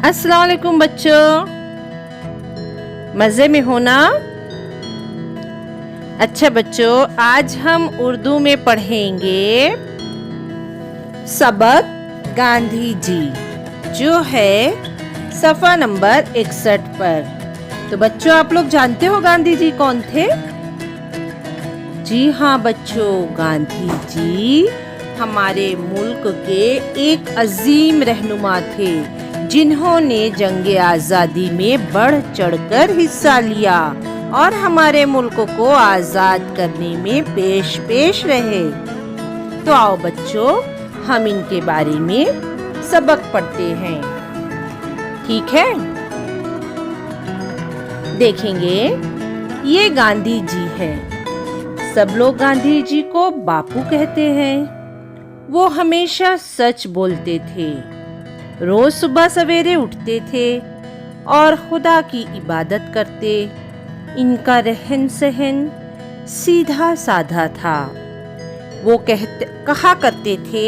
अस्सलाम वालेकुम बच्चों, मज़े में हो ना। अच्छा बच्चों, आज हम उर्दू में पढ़ेंगे सबक गांधी जी, जो है सफ़ा नंबर 61 पर। तो बच्चों, आप लोग जानते हो गांधी जी कौन थे? जी हाँ बच्चों, गांधी जी हमारे मुल्क के एक अजीम रहनुमा थे, जिन्होंने जंगे आज़ादी में बढ़ चढ़कर हिस्सा लिया और हमारे मुल्क को आज़ाद करने में पेश रहे। तो आओ बच्चों, हम इनके बारे में सबक पढ़ते हैं, ठीक है? देखेंगे, ये गांधी जी है। सब लोग गांधी जी को बापू कहते हैं। वो हमेशा सच बोलते थे, रोज सुबह सवेरे उठते थे और खुदा की इबादत करते। इनका रहन सहन सीधा साधा था। वो कहा करते थे,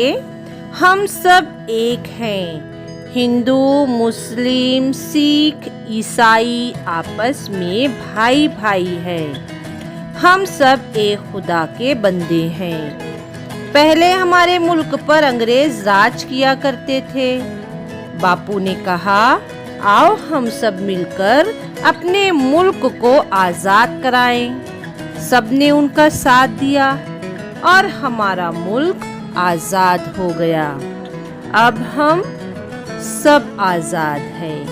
हम सब एक हैं। हिंदू, मुस्लिम, सिख, ईसाई आपस में भाई भाई है। हम सब एक खुदा के बंदे हैं। पहले हमारे मुल्क पर अंग्रेज राज किया करते थे। बापू ने कहा, आओ हम सब मिलकर अपने मुल्क को आज़ाद कराएं। सबने उनका साथ दिया और हमारा मुल्क आज़ाद हो गया। अब हम सब आज़ाद हैं।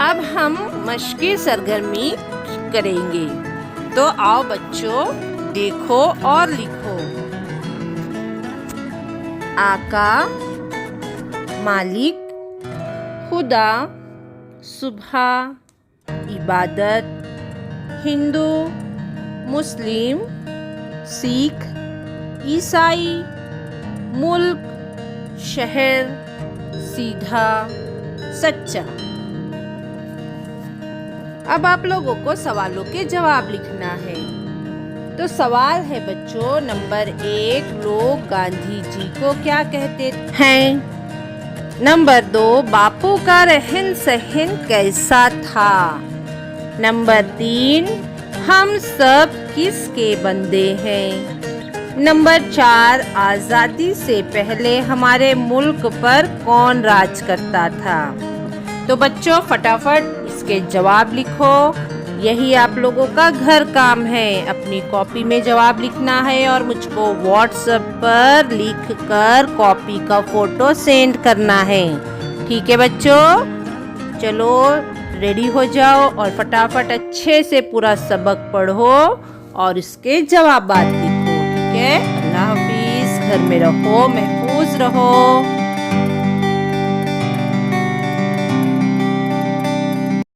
अब हम मशक़े सरगर्मी करेंगे। तो आओ बच्चों, देखो और लिखो। आका, मालिक, खुदा, सुबह, इबादत, हिंदू, मुस्लिम, सिख, ईसाई, मुल्क, शहर, सीधा, सच्चा। अब आप लोगों को सवालों के जवाब लिखना है। तो सवाल है बच्चों, नंबर 1, लोग गांधी जी को क्या कहते हैं? नंबर 2, बापू का रहन सहन कैसा था? नंबर 3, हम सब किसके बंदे हैं? नंबर 4, आज़ादी से पहले हमारे मुल्क पर कौन राज करता था? तो बच्चों, फटाफट इसके जवाब लिखो। यही आप लोगों का घर काम है। अपनी कॉपी में जवाब लिखना है और मुझको व्हाट्सएप पर लिखकर कॉपी का फोटो सेंड करना है, ठीक है बच्चों? चलो रेडी हो जाओ और फटाफट अच्छे से पूरा सबक पढ़ो और इसके जवाब लिखो, ठीक है? अल्लाह हाफिज। घर में रहो, महफूज रहो।